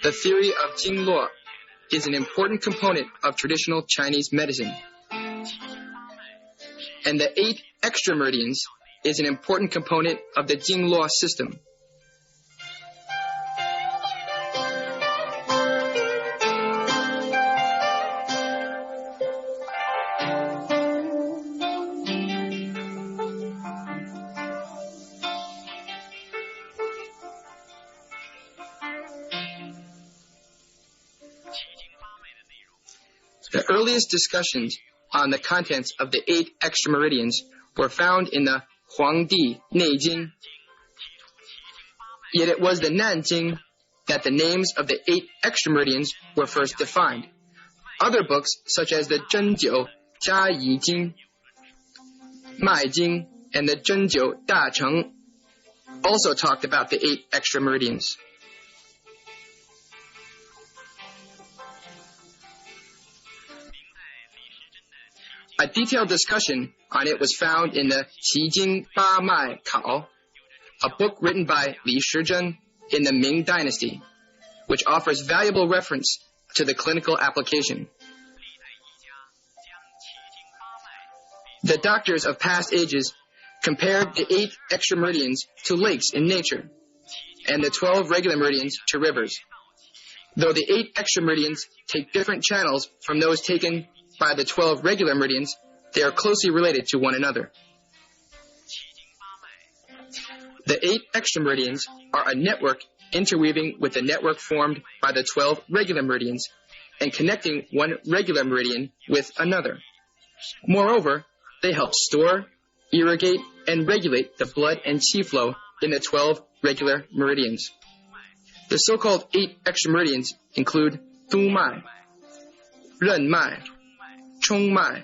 The theory of Jingluo is an important component of traditional Chinese medicine. And the 8 extra meridians is an important component of the Jingluo system. The earliest discussions on the contents of the 8 extra meridians were found in the Huangdi Neijing. Yet it was the Nanjing that the names of the 8 extra meridians were first defined. Other books, such as the Zhenjiu Jiayi Jing, Mai Jing, and the Zhenjiu Dacheng, also talked about the 8 extra meridians. A detailed discussion on it was found in the Qijing Ba Mai Kao, a book written by Li Shizhen in the Ming Dynasty, which offers valuable reference to the clinical application. The doctors of past ages compared the 8 extra meridians to lakes in nature, and the 12 regular meridians to rivers. Though the 8 extra meridians take different channels from those taken by the 12 regular meridians, they are closely related to one another. The 8 extra meridians are a network interweaving with the network formed by the 12 regular meridians and connecting one regular meridian with another. Moreover, they help store, irrigate, and regulate the blood and qi flow in the 12 regular meridians. The so-called 8 extra meridians include Dumai, Renmai, Chongmai,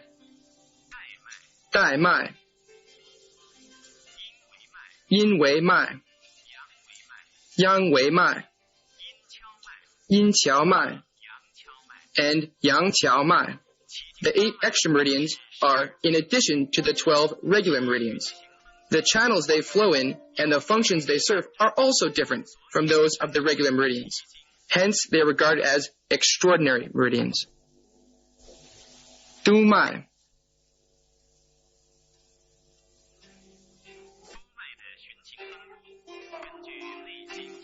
Daimai, Yinwei Mai, Yangwei Mai, Yinqiao and Yangqiao. The 8 extra meridians are in addition to the 12 regular meridians. The channels they flow in and the functions they serve are also different from those of the regular meridians. Hence, they are regarded as extraordinary meridians. Dumai.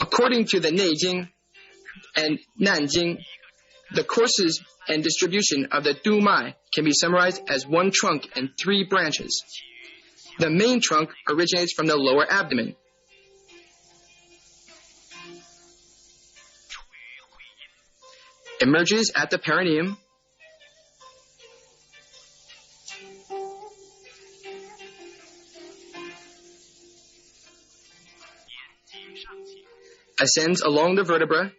According to the Neijing and Nanjing, the courses and distribution of the Dumai can be summarized as one trunk and 3 branches. The main trunk originates from the lower abdomen. Emerges at the perineum. Ascends along the vertebra,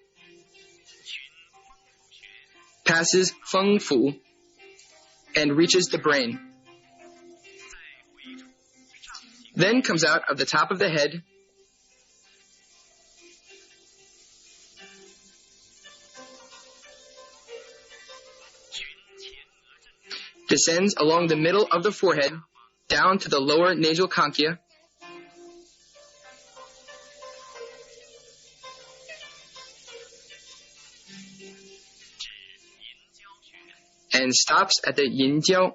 passes Feng Fu, and reaches the brain. Then comes out of the top of the head, descends along the middle of the forehead, down to the lower nasal concha, and stops at the Yinqiao.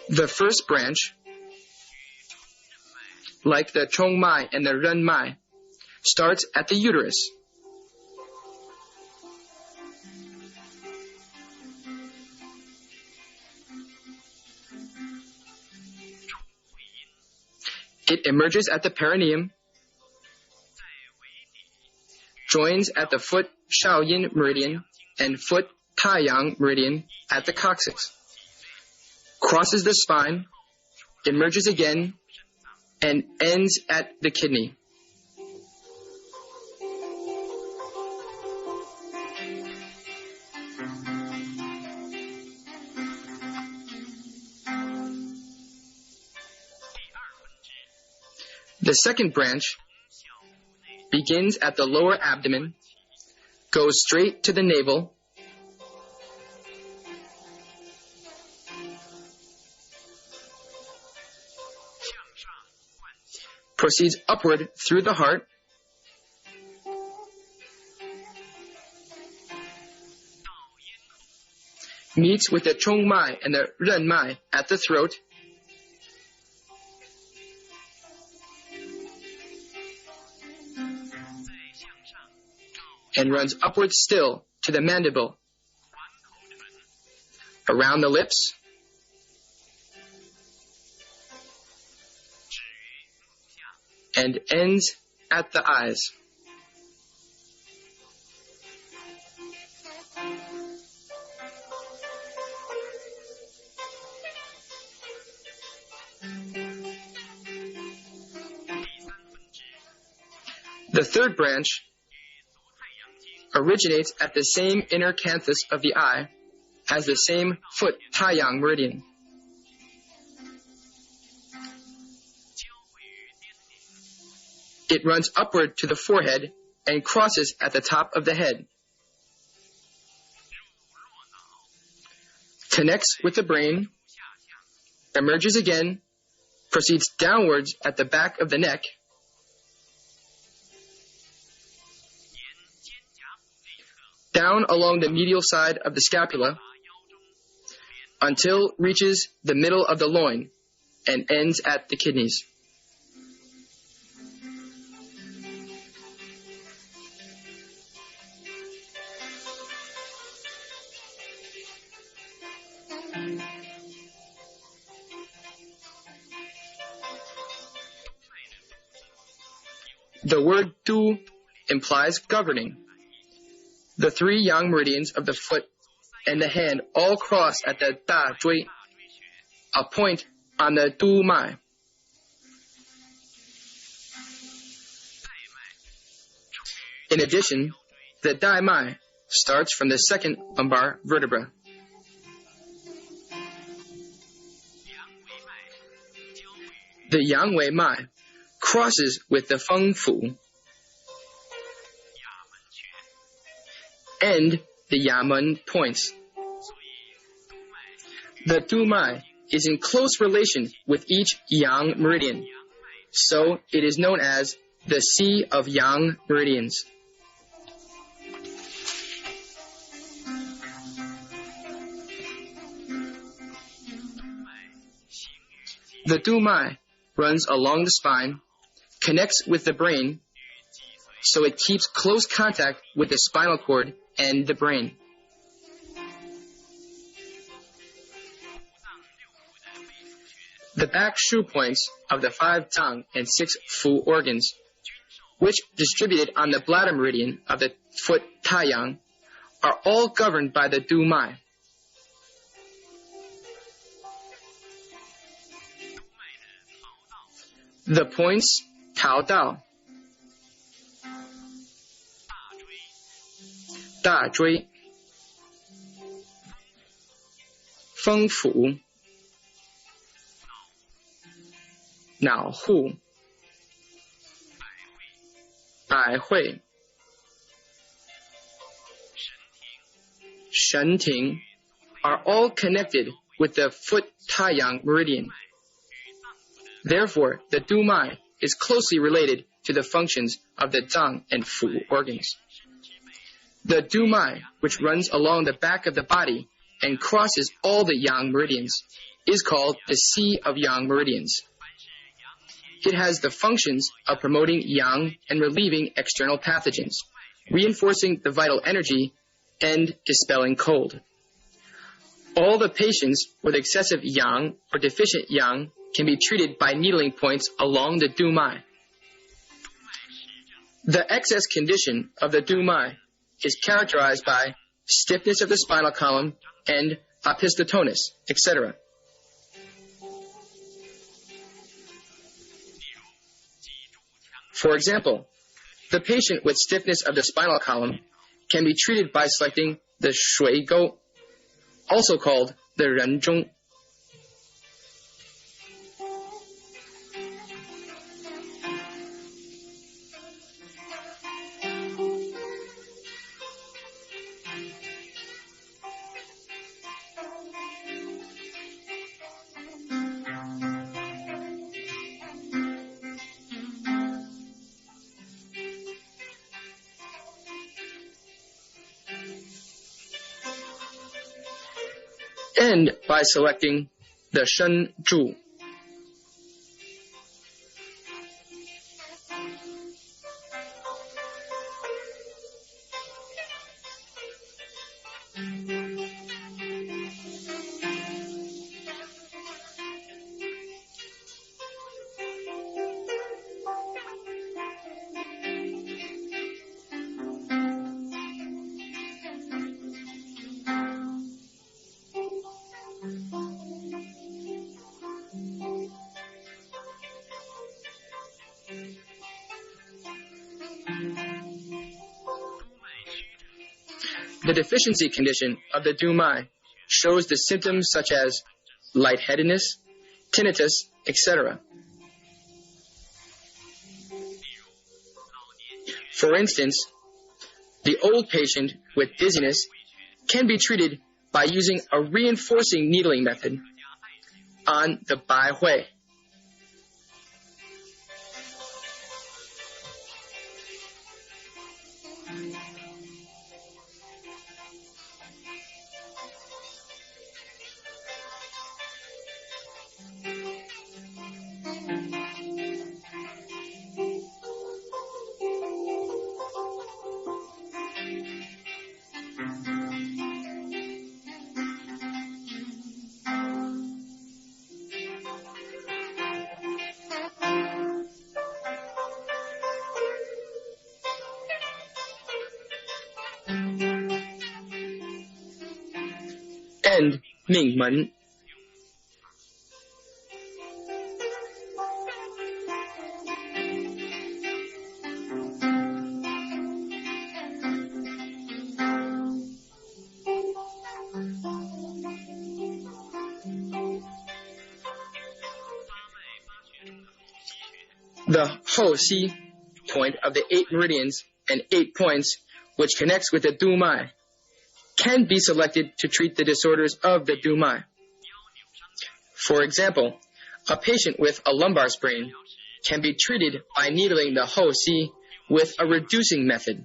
The first branch, like the Chongmai and the Renmai, starts at the uterus. It emerges at the perineum, joins at the foot Shaoyin meridian and foot Taiyang meridian at the coccyx, crosses the spine, emerges again, and ends at the kidney. The second branch begins at the lower abdomen, goes straight to the navel, proceeds upward through the heart, meets with the Chongmai and the Renmai at the throat, and runs upward still to the mandible, around the lips, and ends at the eyes. The third branch originates at the same inner canthus of the eye as the same foot Taiyang meridian. It runs upward to the forehead and crosses at the top of the head. Connects with the brain, emerges again, proceeds downwards at the back of the neck, down along the medial side of the scapula, until reaches the middle of the loin and ends at the kidneys. The word Du implies governing. The three yang meridians of the foot and the hand all cross at the Da Zhui, a point on the Dumai. In addition, the Daimai starts from the second lumbar vertebra. The Yangwei Mai crosses with the Feng Fu and the Yamen points. The Dumai is in close relation with each Yang meridian, so it is known as the Sea of Yang Meridians. The Dumai runs along the spine, connects with the brain, so it keeps close contact with the spinal cord and the brain. The back shu points of the 5 Zang and 6 Fu organs, which distributed on the bladder meridian of the foot Taiyang, are all governed by the Dumai. The points Tao Dao, Da Zhui, Feng Fu, Nao Hu, Bai Hui, Shen Ting are all connected with the foot Taiyang meridian. Therefore, the Dumai is closely related to the functions of the Zang and Fu organs. The Dumai, which runs along the back of the body and crosses all the Yang meridians, is called the Sea of Yang Meridians. It has the functions of promoting Yang and relieving external pathogens, reinforcing the vital energy, and dispelling cold. All the patients with excessive Yang or deficient Yang can be treated by needling points along the Dumai. The excess condition of the Dumai is characterized by stiffness of the spinal column and opisthotonus, etc. For example, the patient with stiffness of the spinal column can be treated by selecting the Shui Gou, also called the Ren Zhong. End by selecting the Shen Zhu. The deficiency condition of the Dumai shows the symptoms such as lightheadedness, tinnitus, etc. For instance, the old patient with dizziness can be treated by using a reinforcing needling method on the Bai Hui. And Ming Men. The Hou Xi point of the 8 meridians and 8 points, which connects with the Dumai, can be selected to treat the disorders of the Dumai. For example, a patient with a lumbar sprain can be treated by needling the Hou Xi with a reducing method.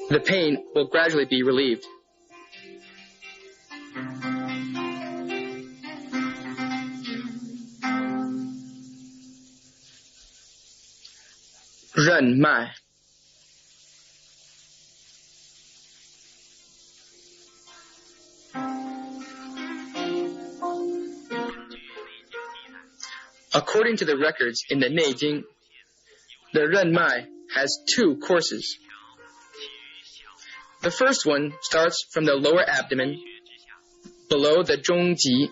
The pain will gradually be relieved. Renmai. According to the records in the Neijing, the Renmai has 2 courses. The first one starts from the lower abdomen, below the zhongji,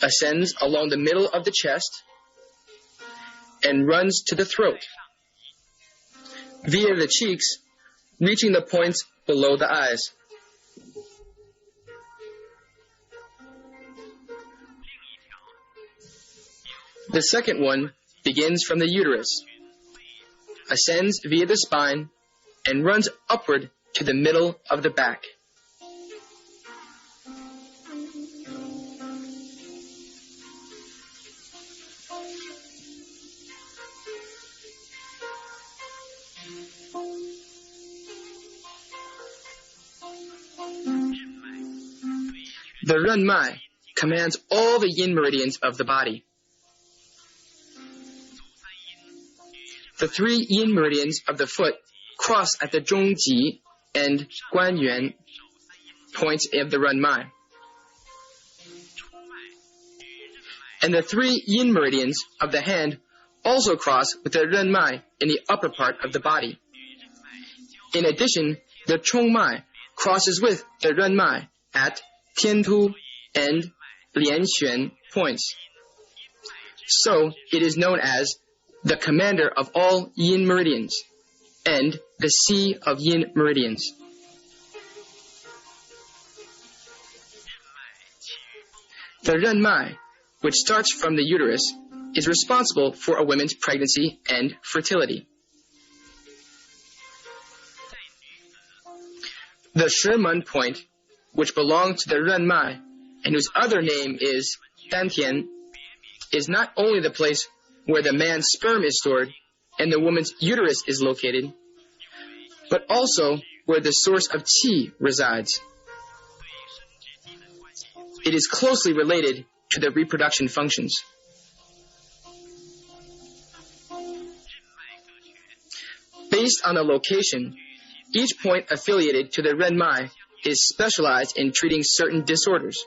ascends along the middle of the chest, and runs to the throat, via the cheeks, reaching the points below the eyes. The second one begins from the uterus, ascends via the spine, and runs upward to the middle of the back. The Renmai commands all the yin meridians of the body. The 3 yin meridians of the foot cross at the zhongji and guanyuan points of the Renmai. And the 3 yin meridians of the hand also cross with the Renmai in the upper part of the body. In addition, the Chongmai crosses with the Renmai at Tiantu and Lianxuan points. So it is known as the commander of all yin meridians and the sea of yin meridians. The Renmai, which starts from the uterus, is responsible for a woman's pregnancy and fertility. The Shimen point, which belongs to the Renmai, and whose other name is Dantian, is not only the place where the man's sperm is stored and the woman's uterus is located, but also where the source of qi resides. It is closely related to the reproduction functions. Based on the location, each point affiliated to the Renmai is specialized in treating certain disorders.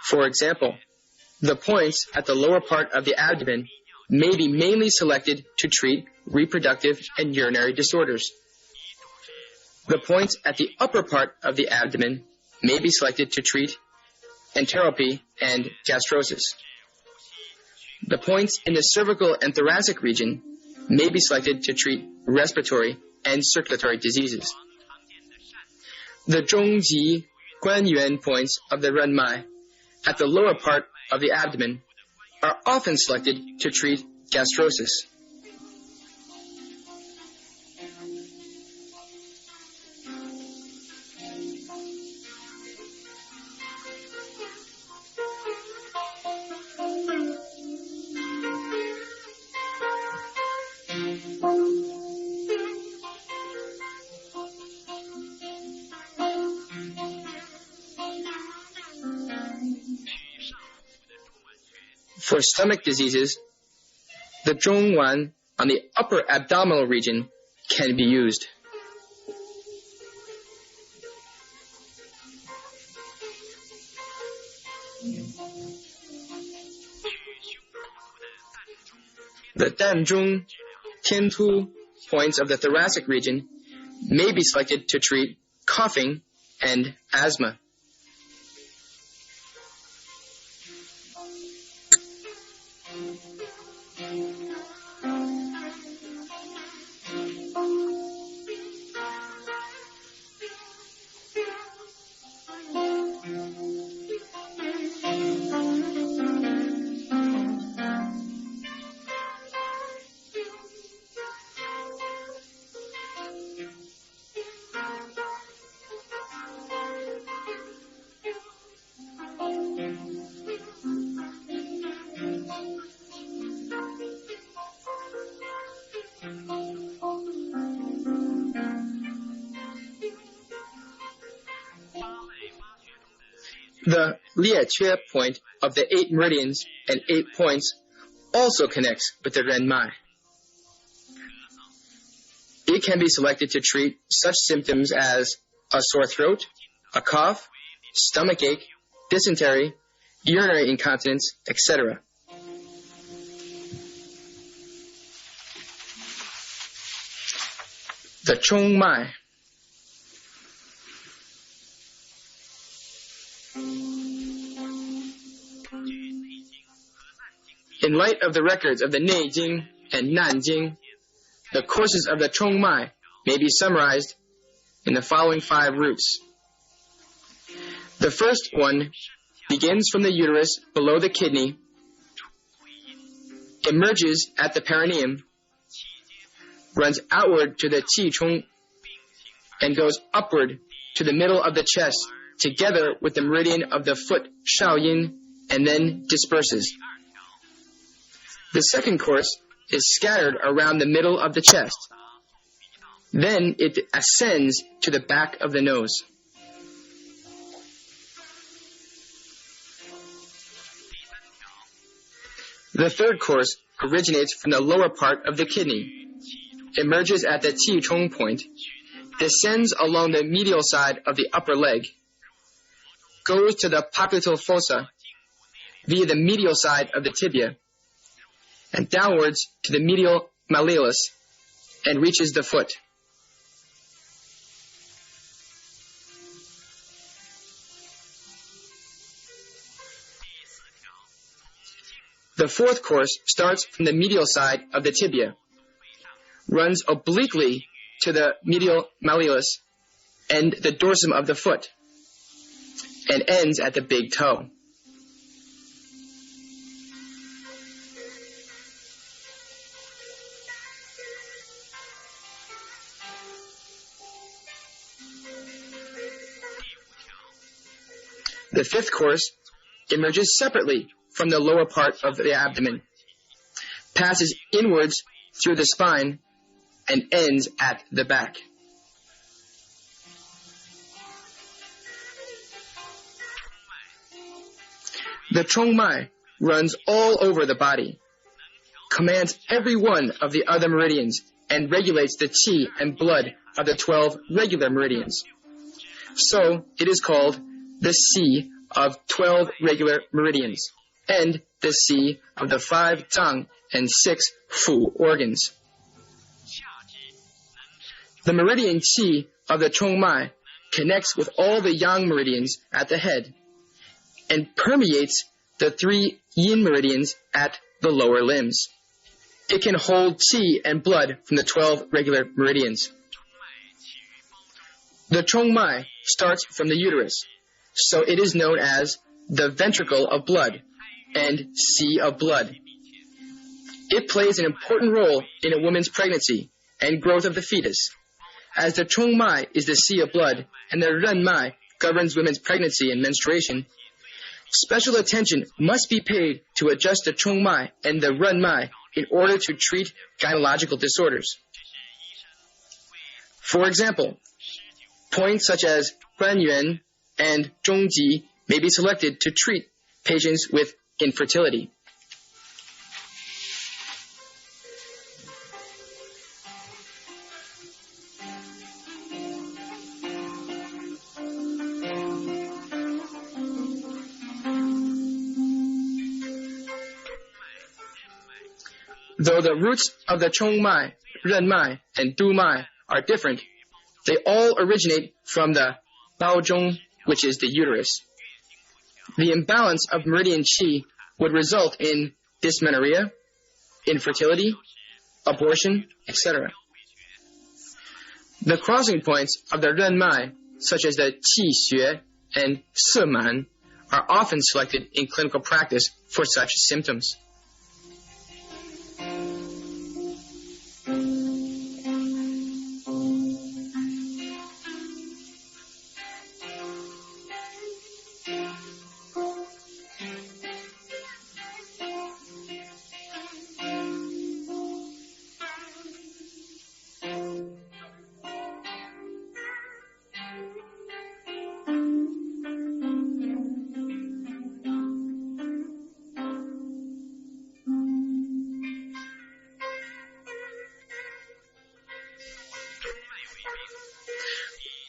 For example, the points at the lower part of the abdomen may be mainly selected to treat reproductive and urinary disorders. The points at the upper part of the abdomen may be selected to treat enteropy and gastrosis. The points in the cervical and thoracic region may be selected to treat respiratory and circulatory diseases. The Zhongji Guanyuan points of the Renmai at the lower part of the abdomen are often selected to treat gastrosis. For stomach diseases, the Zhongwan on the upper abdominal region can be used. The Danzhong, Tiantu points of the thoracic region may be selected to treat coughing and asthma. The Liechue point of the 8 meridians and 8 points also connects with the Renmai. It can be selected to treat such symptoms as a sore throat, a cough, stomach ache, dysentery, urinary incontinence, etc. The Chongmai. In light of the records of the Neijing and Nanjing, the courses of the Chongmai may be summarized in the following 5 routes. The first one begins from the uterus below the kidney, emerges at the perineum, runs outward to the Qi Chong, and goes upward to the middle of the chest, together with the meridian of the foot Shaoyin, and then disperses. The second course is scattered around the middle of the chest. Then it ascends to the back of the nose. The third course originates from the lower part of the kidney, emerges at the Qi Chong point, descends along the medial side of the upper leg, goes to the popliteal fossa via the medial side of the tibia, and downwards to the medial malleolus, and reaches the foot. The fourth course starts from the medial side of the tibia, runs obliquely to the medial malleolus and the dorsum of the foot, and ends at the big toe. The fifth course emerges separately from the lower part of the abdomen, passes inwards through the spine, and ends at the back. The Chongmai runs all over the body, commands every one of the other meridians, and regulates the qi and blood of the 12 regular meridians. So it is called the Qi of 12 regular meridians, and the Qi of the 5 Zang and 6 Fu organs. The meridian Qi of the Chongmai connects with all the Yang meridians at the head, and permeates the 3 Yin meridians at the lower limbs. It can hold qi and blood from the 12 regular meridians. The Chongmai starts from the uterus, so it is known as the ventricle of blood and sea of blood. It plays an important role in a woman's pregnancy and growth of the fetus. As the Chongmai is the sea of blood and the Renmai governs women's pregnancy and menstruation, special attention must be paid to adjust the Chongmai and the Renmai in order to treat gynecological disorders. For example, points such as Guanyuan and Zhongji may be selected to treat patients with infertility. Though the roots of the Chongmai, Renmai, and Dumai are different, they all originate from the Baozhong, which is the uterus. The imbalance of meridian qi would result in dysmenorrhea, infertility, abortion, etc. The crossing points of the Renmai, such as the Qi Xue and Seman, are often selected in clinical practice for such symptoms.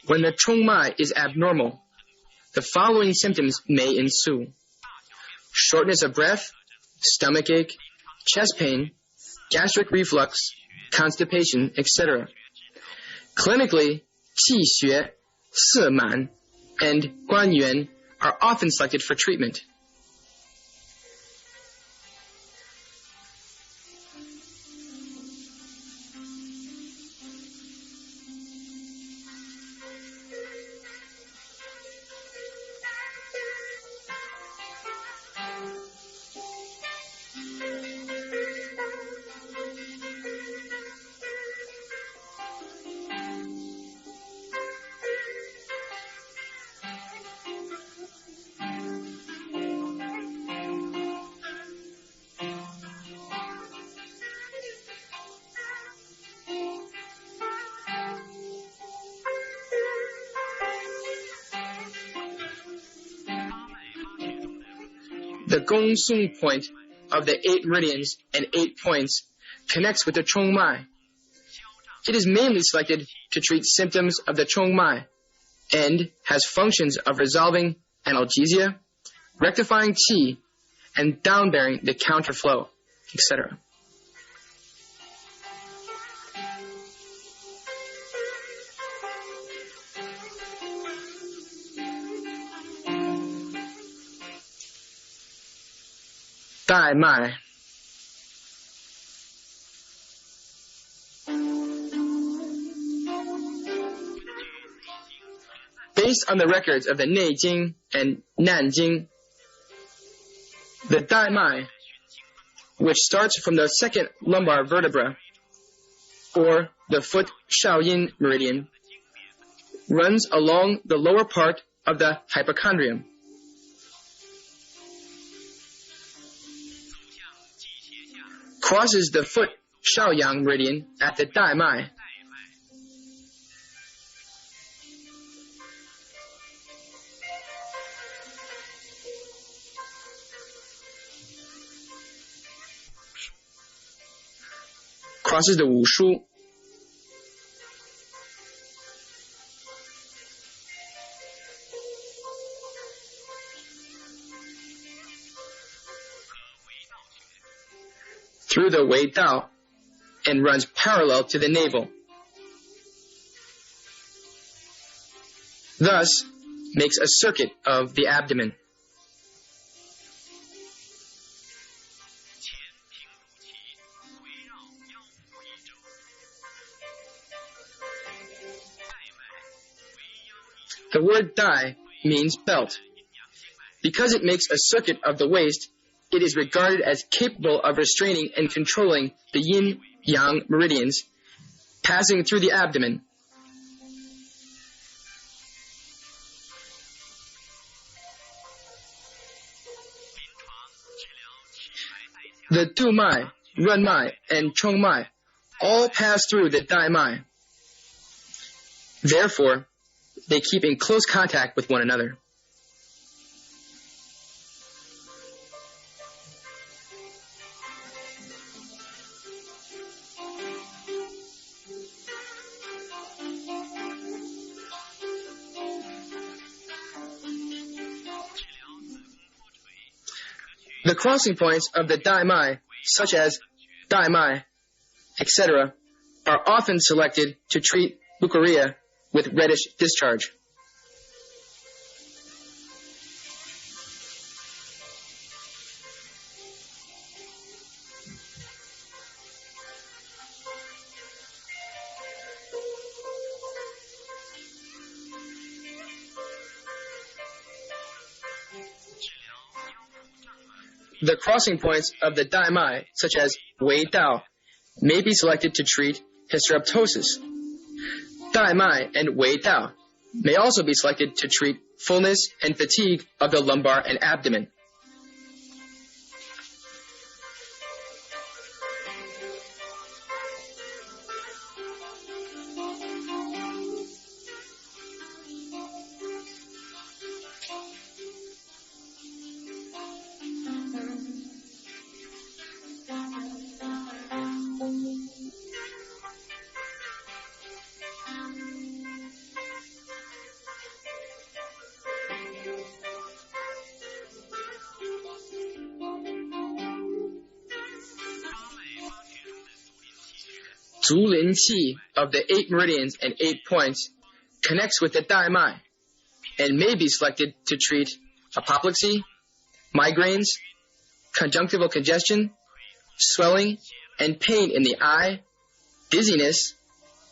When the Chongmai is abnormal, the following symptoms may ensue: shortness of breath, stomachache, chest pain, gastric reflux, constipation, etc. Clinically, Qi Xue, Seman, and Guanyuan are often selected for treatment. The Gong Sung point of the 8 meridians and 8 points connects with the Chongmai. It is mainly selected to treat symptoms of the Chongmai and has functions of resolving analgesia, rectifying qi, and downbearing the counterflow, etc. Daimai. Based on the records of the Neijing and Nanjing, the Daimai, which starts from the second lumbar vertebra, or the foot Shaoyin meridian, runs along the lower part of the hypochondrium. Crosses the foot Shaoyang meridian at the Daimai. Crosses the Wushu. Through the Wei Dao and runs parallel to the navel. Thus, makes a circuit of the abdomen. The word Dai means belt. Because it makes a circuit of the waist, it is regarded as capable of restraining and controlling the yin-yang meridians passing through the abdomen. The Dumai, Renmai, and Chongmai all pass through the Daimai. Therefore, they keep in close contact with one another. The crossing points of the Daimai, such as Daimai, etc., are often selected to treat leukorrhea with reddish discharge. The crossing points of the Daimai, such as Wei Dao, may be selected to treat hysteroptosis. Daimai and Wei Dao may also be selected to treat fullness and fatigue of the lumbar and abdomen. Zulin Qi of the 8 meridians and 8 points connects with the Daimai and may be selected to treat apoplexy, migraines, conjunctival congestion, swelling, and pain in the eye, dizziness,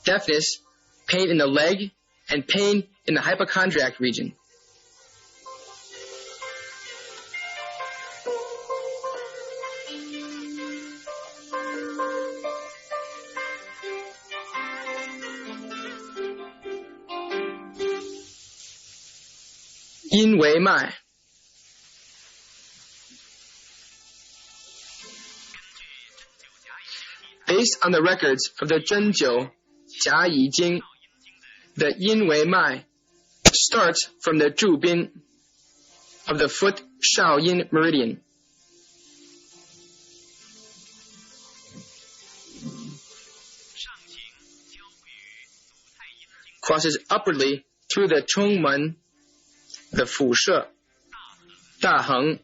deafness, pain in the leg, and pain in the hypochondriac region. Yinwei Mai. Based on the records of the Zhenjiu Jiayi Jing, the Yinwei Mai starts from the Zhubin of the foot Shaoyin meridian. Crosses upwardly through the Chongmai, the Fushe, Daheng,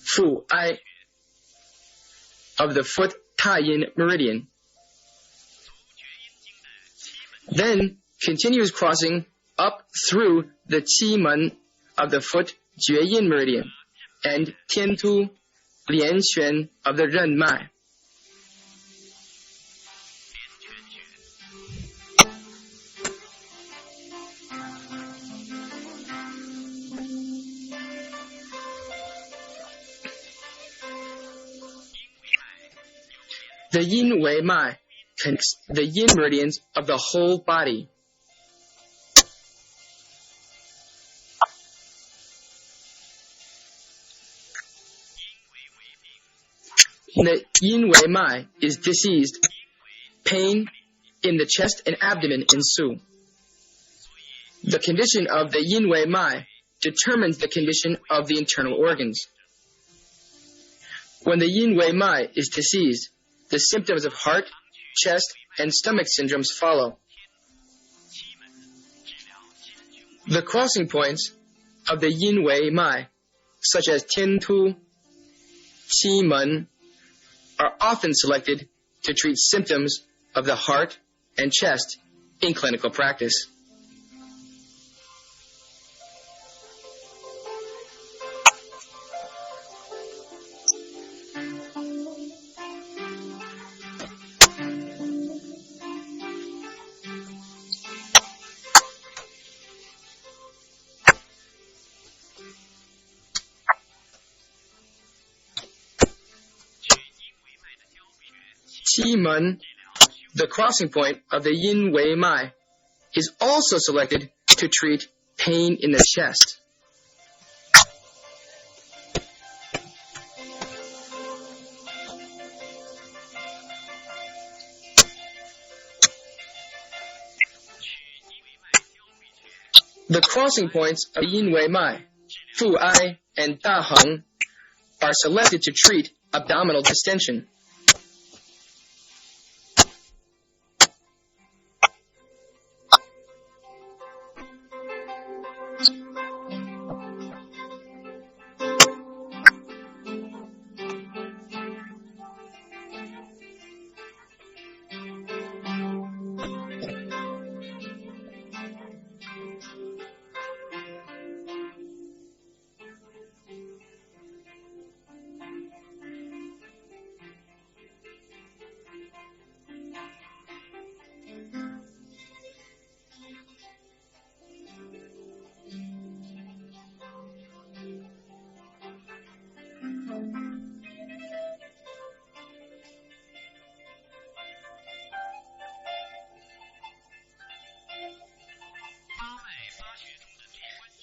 Fu'ai of the foot Taiyin meridian. Then continues crossing up through the Qimen of the foot Jueyin meridian and Tiantu, Lianquan of the Renmai. The Yinwei Mai connects the yin meridians of the whole body. The Yinwei Mai is diseased. Pain in the chest and abdomen ensue. The condition of the Yinwei Mai determines the condition of the internal organs. When the Yinwei Mai is diseased, the symptoms of heart, chest, and stomach syndromes follow. The crossing points of the Yinwei Mai, such as Tiantu, Qimen, are often selected to treat symptoms of the heart and chest in clinical practice. Qimen, the crossing point of the Yinwei Mai, is also selected to treat pain in the chest. The crossing points of Yinwei Mai, Fu'ai and Daheng, are selected to treat abdominal distension.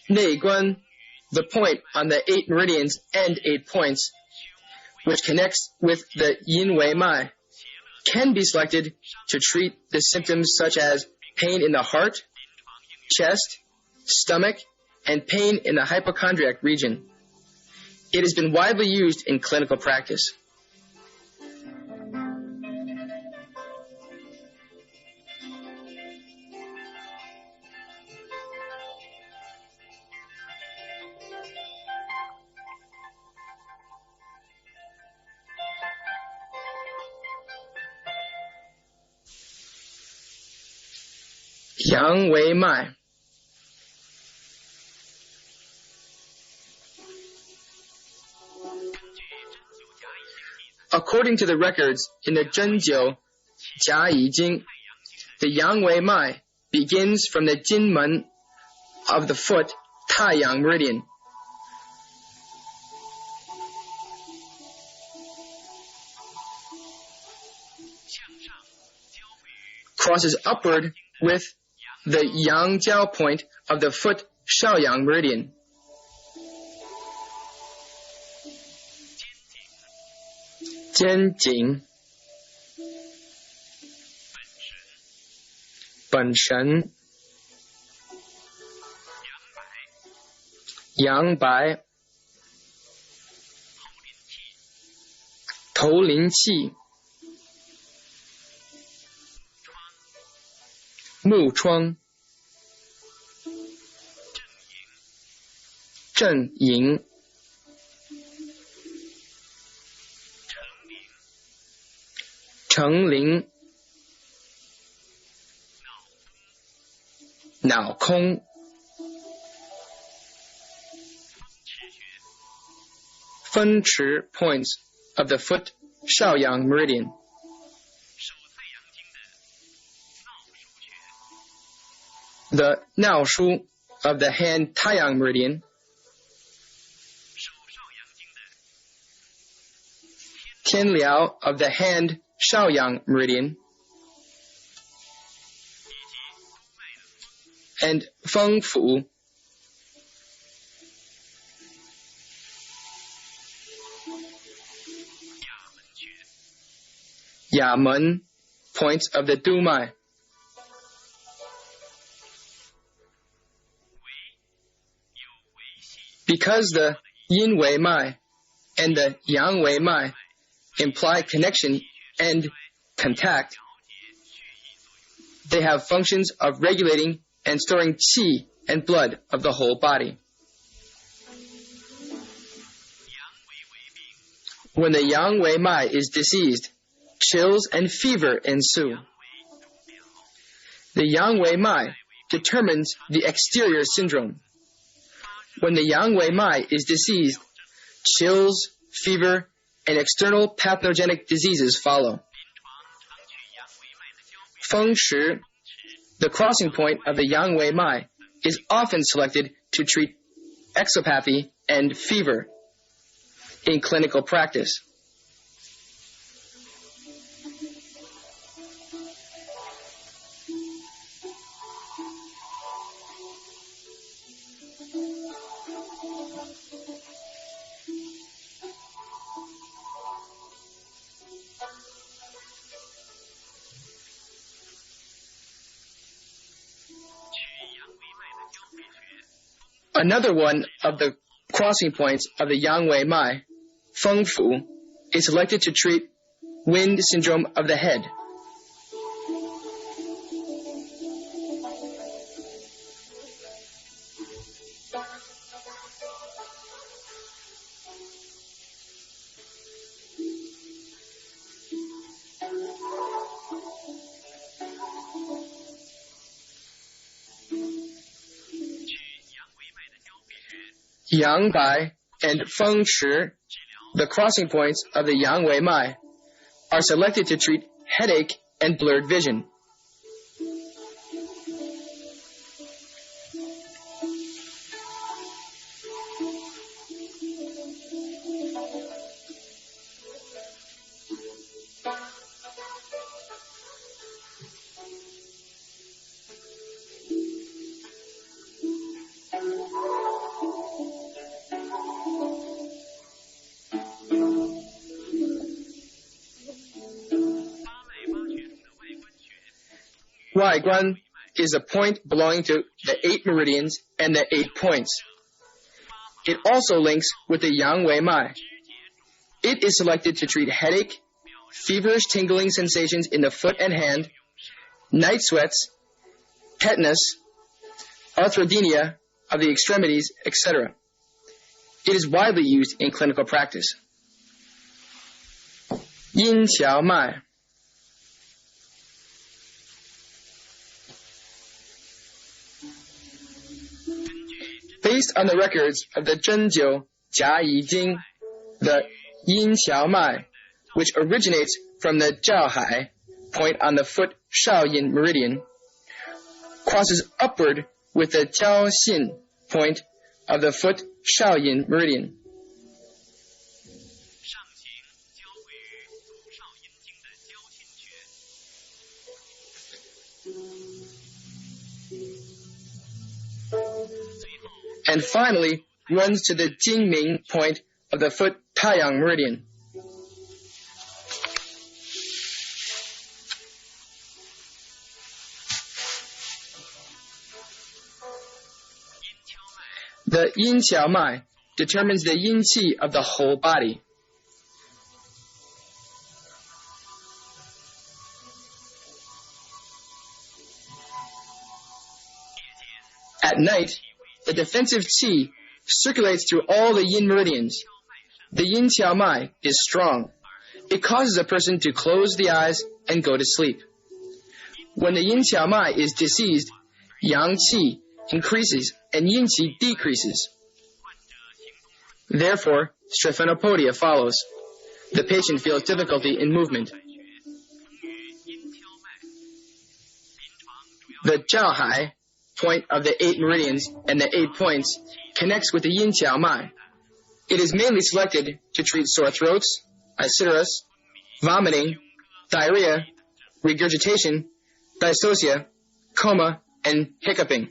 Neiguan, the point on the 8 meridians and 8 points, which connects with the Yinwei Mai, can be selected to treat the symptoms such as pain in the heart, chest, stomach, and pain in the hypochondriac region. It has been widely used in clinical practice. Yangwei Mai. According to the records in the Zhenjiu Jiayi Jing, the Yangwei Mai begins from the Jinmen of the foot Taiyang meridian. Crosses upward with the Yangqiao point of the foot Shaoyang meridian. Jianjing, 本神 Yangbai, 头灵气 木窗 阵营 成灵 脑空 分池 points of the foot Shaoyang meridian. The Nao Shu of the hand Taiyang meridian. Tian Liao of the hand Shaoyang meridian, and Fengfu, Yamen, points of the Dumai. Because the Yinwei Mai and the Yangwei Mai imply connection and contact, they have functions of regulating and storing qi and blood of the whole body. When the Yangwei Mai is diseased, chills and fever ensue. The Yangwei Mai determines the exterior syndrome. When the Yangwei Mai is diseased, chills, fever, and external pathogenic diseases follow. Feng Shi, the crossing point of the Yangwei Mai, is often selected to treat exopathy and fever in clinical practice. Another one of the crossing points of the Yangwei Mai, Fengfu, is selected to treat wind syndrome of the head. Yangbai and Feng Shi, the crossing points of the Yangwei Mai, are selected to treat headache and blurred vision. Guan is a point belonging to the 8 meridians and the 8 points. It also links with the Yangwei Mai. It is selected to treat headache, feverish tingling sensations in the foot and hand, night sweats, tetanus, arthrodenia of the extremities, etc. It is widely used in clinical practice. Yinqiao Mai. Based on the records of the Zhenjiu Jiayi Jing, the Yinqiao Mai, which originates from the Zhaohai point on the foot Shaoyin meridian, crosses upward with the Jiaoxin point of the foot Shaoyin meridian. And finally runs to the Jingming point of the foot Taiyang meridian. The Yinqiao Mai determines the yin qi of the whole body. At night, the defensive qi circulates through all the yin meridians. The Yinqiao Mai is strong. It causes a person to close the eyes and go to sleep. When the Yinqiao Mai is diseased, yang qi increases and yin qi decreases. Therefore, strephenopodia follows. The patient feels difficulty in movement. The Zhaohai point of the 8 meridians and the 8 points connects with the Yinqiao Mai. It is mainly selected to treat sore throats, isitis, vomiting, diarrhea, regurgitation, dystocia, coma, and hiccuping.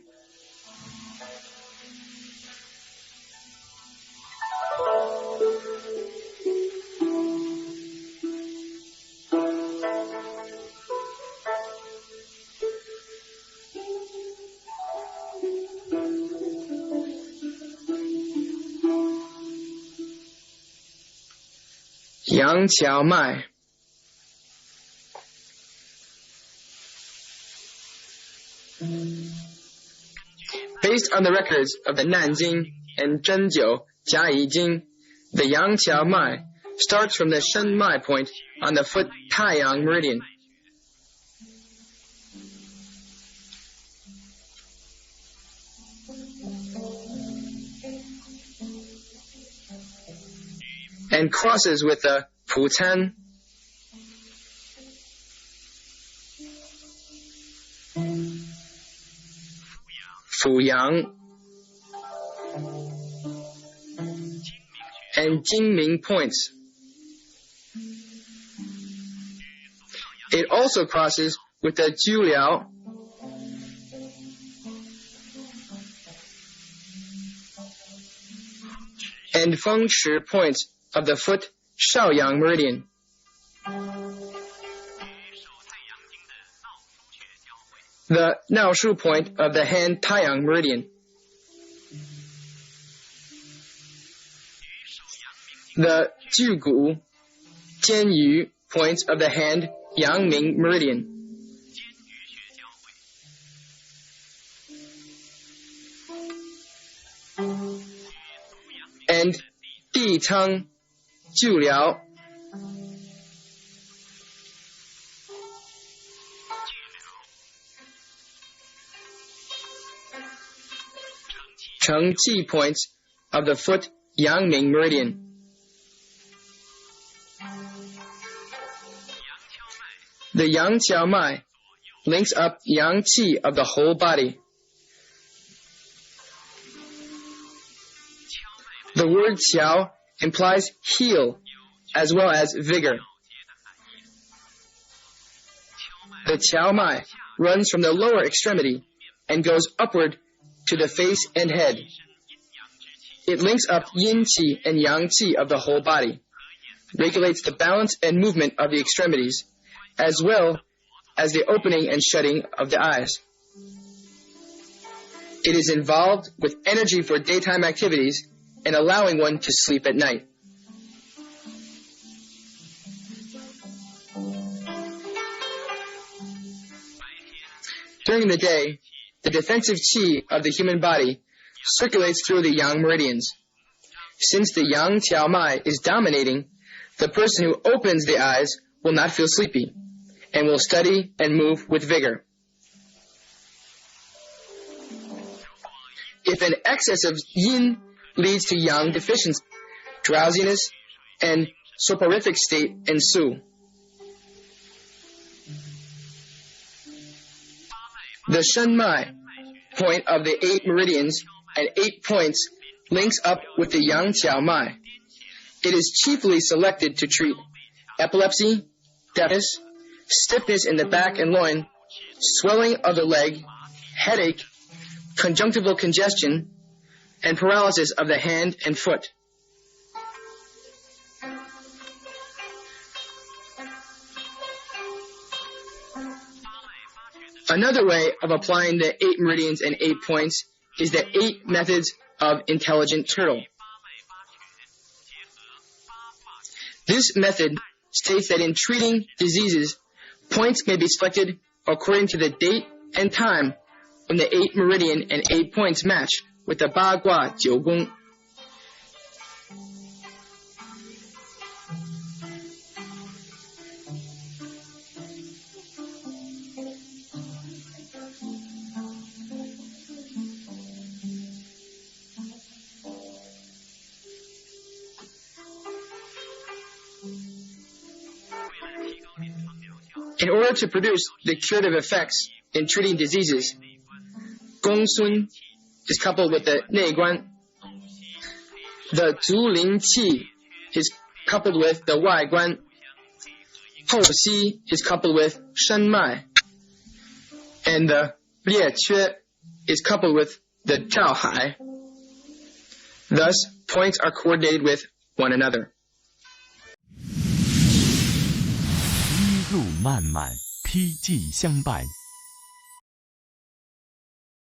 Yangqiao Mai. Based on the records of the Nanjing and Zhenjiu Jiayi Jing, the Yangqiao Mai starts from the Shenmai point on the foot Taiyang meridian. And crosses with the Putan, Fuyang, and Jingming points. It also crosses with the Juliao, and Fengshi points of the foot Shaoyang meridian. The Naoshu point of the hand Taiyang meridian. The Jugu, Jianyu points of the hand Yangming meridian. And Ditang, Juliao, Chengqi points of the foot Yangming meridian. The Yangqiao Mai links up Yang Qi of the whole body. The word qiao implies heal as well as vigor. The qiao mai runs from the lower extremity and goes upward to the face and head. It links up yin qi and yang qi of the whole body, regulates the balance and movement of the extremities, as well as the opening and shutting of the eyes. It is involved with energy for daytime activities and allowing one to sleep at night. During the day, the defensive qi of the human body circulates through the yang meridians. Since the yang qiao mai is dominating, the person who opens the eyes will not feel sleepy and will study and move with vigor. If an excess of yin leads to yang deficiency, drowsiness, and soporific state ensue. The Shenmai point of the 8 meridians and 8 points links up with the Yangqiao Mai. It is chiefly selected to treat epilepsy, deafness, stiffness in the back and loin, swelling of the leg, headache, conjunctival congestion, and paralysis of the hand and foot. Another way of applying the 8 meridians and 8 points is the 8 methods of intelligent turtle. This method states that in treating diseases, points may be selected according to the date and time when the 8 meridian and 8 points match with the Ba Gua Jiu Gong. In order to produce the curative effects in treating diseases, Gong Sun is coupled with the Nei Guan. The Zhu Ling Qi is coupled with the Wai Guan. Houxi is coupled with Renmai, and the Lieque is coupled with the Zhaohai. Thus, points are coordinated with one another. 一路漫漫，披迹相伴，